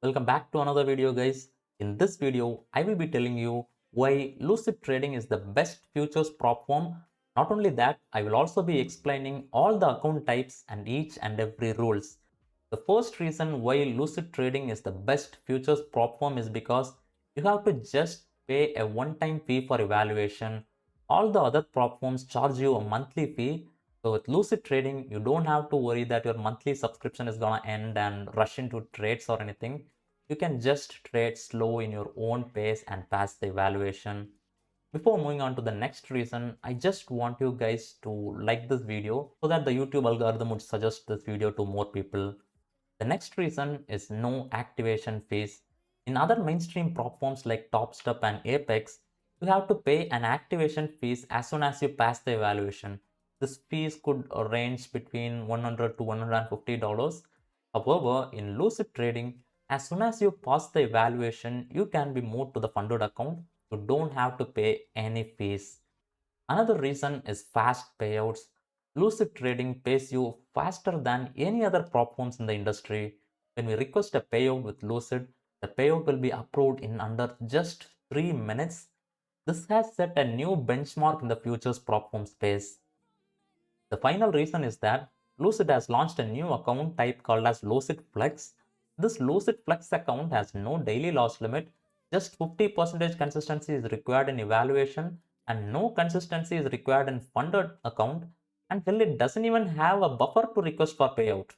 Welcome back to another video, guys. In this video, I will be telling you why Lucid Trading is the best futures prop firm. Not only that, I will also be explaining all the account types and each and every rules. The first reason why Lucid Trading is the best futures prop firm is because you have to just pay a one-time fee for evaluation. All the other prop firms charge you a monthly fee. So with Lucid Trading, you don't have to worry that your monthly subscription is gonna end and rush into trades or anything. You can just trade slow in your own pace and pass the evaluation. Before moving on to the next reason, I just want you guys to like this video so that the YouTube algorithm would suggest this video to more people. The next reason is no activation fees. In other mainstream prop firms like TopStep and Apex, you have to pay an activation fees as soon as you pass the evaluation. This fees could range between $100 to $150. However, in Lucid Trading, as soon as you pass the evaluation, you can be moved to the funded account. You don't have to pay any fees. Another reason is fast payouts. Lucid Trading pays you faster than any other prop firms in the industry. When we request a payout with Lucid, the payout will be approved in under just 3 minutes. This has set a new benchmark in the futures prop firm space. The final reason is that Lucid has launched a new account type called as Lucid Flex. This Lucid Flex account has no daily loss limit, just 50% consistency is required in evaluation and no consistency is required in funded account, and hell, it doesn't even have a buffer to request for payout.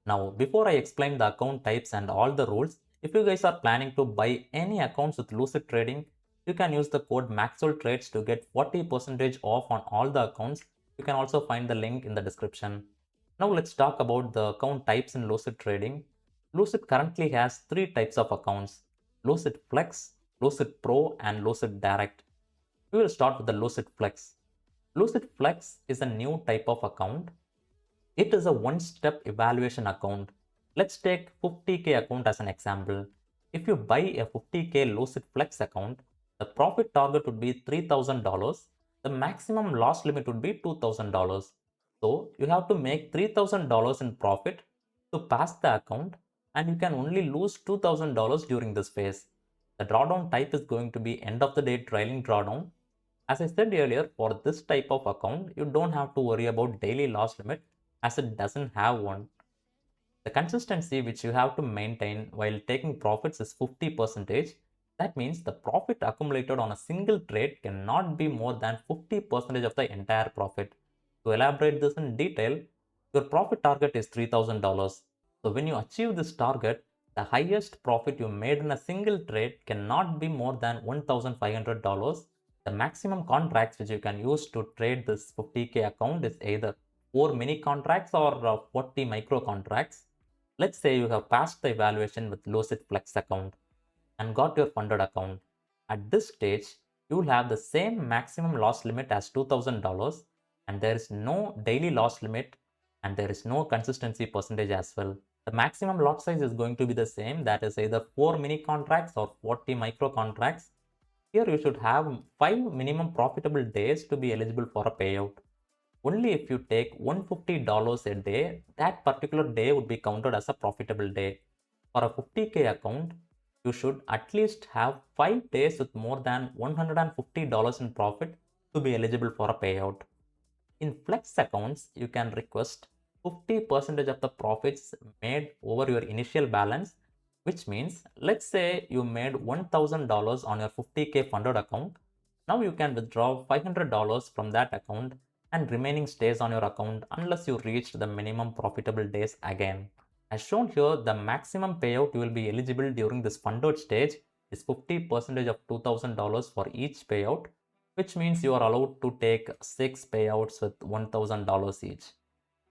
Now, before I explain the account types and all the rules, if you guys are planning to buy any accounts with Lucid Trading, you can use the code maxweltrades to get 40% off on all the accounts. You can also find the link in the description. Now let's talk about the account types in Lucid Trading. Lucid currently has three types of accounts: Lucid Flex, Lucid Pro, and Lucid Direct. We will start with the Lucid Flex. Lucid Flex is a new type of account. It is a one-step evaluation account. Let's take 50K account as an example. If you buy a 50K Lucid Flex account, the profit target would be $3,000. The maximum loss limit would be $2,000. So you have to make $3,000 in profit to pass the account, and you can only lose $2,000 during this phase. The drawdown type is going to be end of the day trailing drawdown. As I said earlier, for this type of account, you don't have to worry about daily loss limit as it doesn't have one. The consistency which you have to maintain while taking profits is 50%. That means the profit accumulated on a single trade cannot be more than 50% of the entire profit. To elaborate this in detail, your profit target is $3,000. So when you achieve this target, the highest profit you made in a single trade cannot be more than $1,500. The maximum contracts which you can use to trade this 50K account is either 4 mini contracts or 40 micro contracts. Let's say you have passed the evaluation with Lucid Flex account and got your funded account. At this stage, you will have the same maximum loss limit as $2,000, and there is no daily loss limit and there is no consistency percentage as well. The maximum lot size is going to be the same, that is either 4 mini contracts or 40 micro contracts. Here you should have 5 minimum profitable days to be eligible for a payout. Only if you take $150 a day, that particular day would be counted as a profitable day. For a 50K account, you should at least have 5 days with more than $150 in profit to be eligible for a payout. In flex accounts, you can request 50% of the profits made over your initial balance, which means let's say you made $1,000 on your 50K funded account. Now you can withdraw $500 from that account and remaining stays on your account unless you reached the minimum profitable days again. As shown here, the maximum payout you will be eligible during this funded stage is 50% of $2,000 for each payout, which means you are allowed to take 6 payouts with $1,000 each.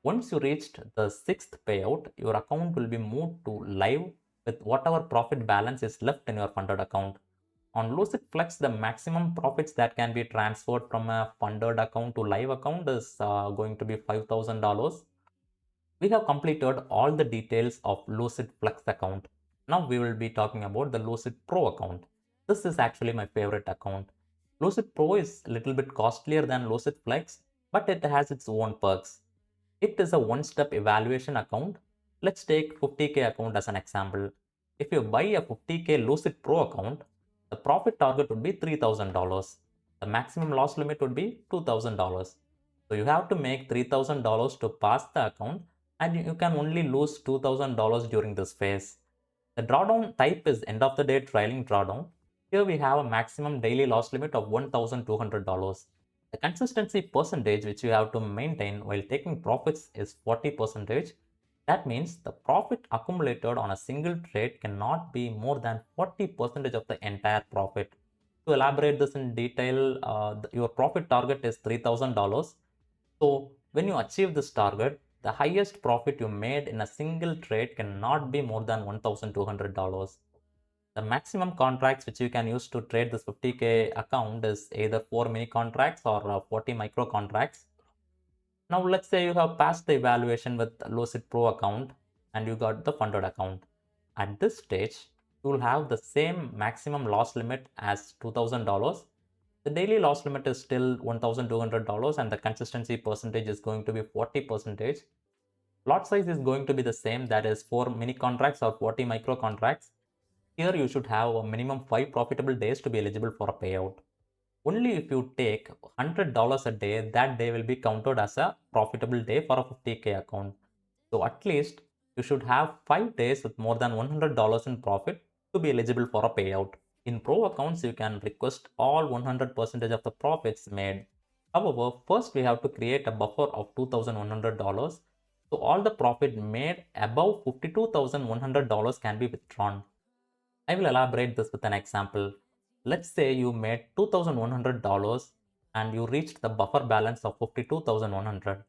Once you reached the 6th payout, your account will be moved to live with whatever profit balance is left in your funded account. On Lucid Flex, the maximum profits that can be transferred from a funded account to live account is going to be $5,000. We have completed all the details of Lucid Flex account. Now we will be talking about the Lucid Pro account. This is actually my favorite account. Lucid Pro is a little bit costlier than Lucid Flex, but it has its own perks. It is a one-step evaluation account. Let's take 50K account as an example. If you buy a 50K Lucid Pro account, the profit target would be $3,000. The maximum loss limit would be $2,000. So you have to make $3,000 to pass the account, and you can only lose $2,000 during this phase. The drawdown type is end of the day trailing drawdown. Here we have a maximum daily loss limit of $1,200. The consistency percentage which you have to maintain while taking profits is 40%. That means the profit accumulated on a single trade cannot be more than 40% of the entire profit. To elaborate this in detail, your profit target is $3,000. So when you achieve this target, the highest profit you made in a single trade cannot be more than $1,200. The maximum contracts which you can use to trade this 50K account is either 4 mini contracts or 40 micro contracts. Now let's say you have passed the evaluation with Lucid Pro account and you got the funded account. At this stage, you will have the same maximum loss limit as $2,000. The daily loss limit is still $1,200 and the consistency percentage is going to be 40%. Lot size is going to be the same, that is 4 mini contracts or 40 micro contracts. Here you should have a minimum 5 profitable days to be eligible for a payout. Only if you take $100 a day, that day will be counted as a profitable day for a 50K account. So at least you should have 5 days with more than $100 in profit to be eligible for a payout. In Pro accounts, you can request all 100% of the profits made. However, first we have to create a buffer of $2,100. So all the profit made above $52,100 can be withdrawn. I will elaborate this with an example. Let's say you made $2,100 and you reached the buffer balance of $52,100.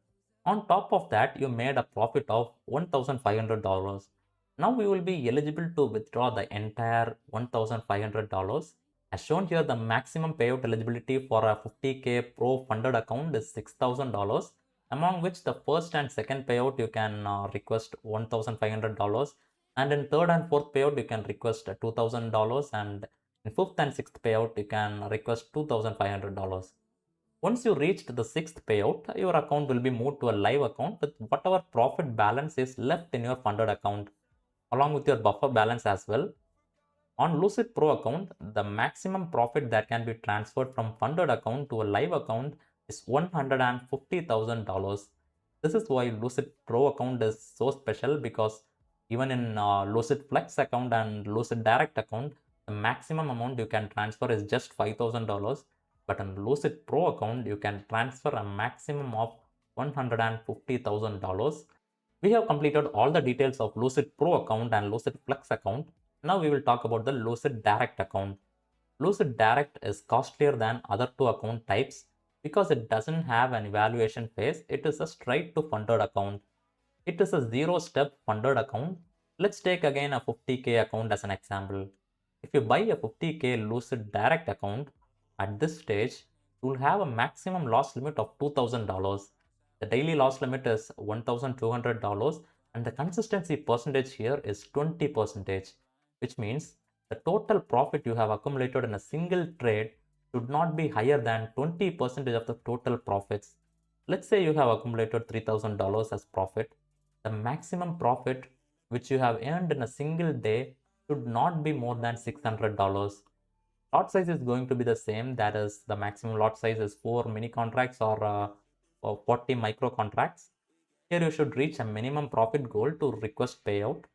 On top of that, you made a profit of $1,500. Now we will be eligible to withdraw the entire $1,500. As shown here, the maximum payout eligibility for a 50K Pro funded account is $6,000, among which the first and second payout you can request $1,500, and in third and fourth payout you can request $2,000, and in fifth and sixth payout you can request $2,500. Once you reached the sixth payout, your account will be moved to a live account with whatever profit balance is left in your funded account, along with your buffer balance as well. On Lucid Pro account, the maximum profit that can be transferred from funded account to a live account is $150,000. This is why Lucid Pro account is so special, because even in Lucid Flex account and Lucid Direct account, the maximum amount you can transfer is just $5,000. But on Lucid Pro account, you can transfer a maximum of $150,000. We have completed all the details of Lucid Pro account and Lucid Flex account. Now we will talk about the Lucid Direct account. Lucid Direct is costlier than other two account types because it doesn't have an evaluation phase. It is a straight to funded account. It is a zero-step funded account. Let's take again a 50K account as an example. If you buy a 50K Lucid Direct account, at this stage, you will have a maximum loss limit of $2,000. The daily loss limit is $1,200 and the consistency percentage here is 20%, which means the total profit you have accumulated in a single trade should not be higher than 20% of the total profits. Let's say you have accumulated $3,000 as profit. The maximum profit which you have earned in a single day should not be more than $600. Lot size is going to be the same, that is the maximum lot size is 4 mini contracts or 40 micro contracts. Here you should reach a minimum profit goal to request payout.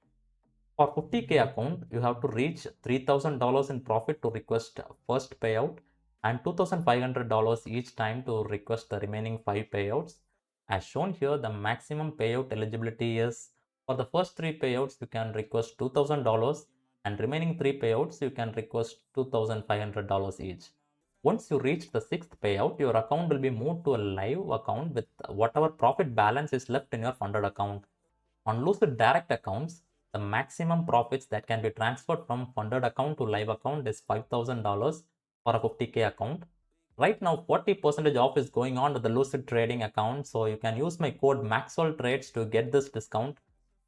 For 50K account, you have to reach $3,000 in profit to request first payout and $2,500 each time to request the remaining 5 payouts. As shown here, the maximum payout eligibility is for the first 3 payouts you can request $2,000 and remaining 3 payouts you can request $2,500 each. Once you reach the 6th payout, your account will be moved to a live account with whatever profit balance is left in your funded account. On Lucid Direct accounts, the maximum profits that can be transferred from funded account to live account is $5,000 for a 50K account. Right now, 40% off is going on with the Lucid Trading account, so you can use my code maxweltrades to get this discount.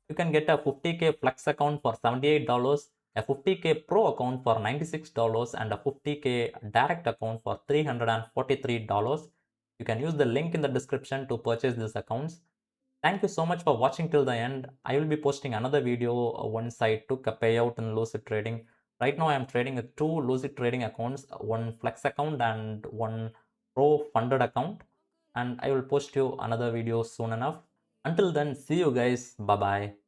You can get a 50K Flex account for $78, a 50K Pro account for $96, and a 50K Direct account for $343. You can use the link in the description to purchase these accounts. Thank you so much for watching till the end. I will be posting another video once I took a payout in Lucid Trading. Right now I am trading with two Lucid Trading accounts, one Flex account and one Pro funded account. And I will post you another video soon enough. Until then, see you guys. Bye bye.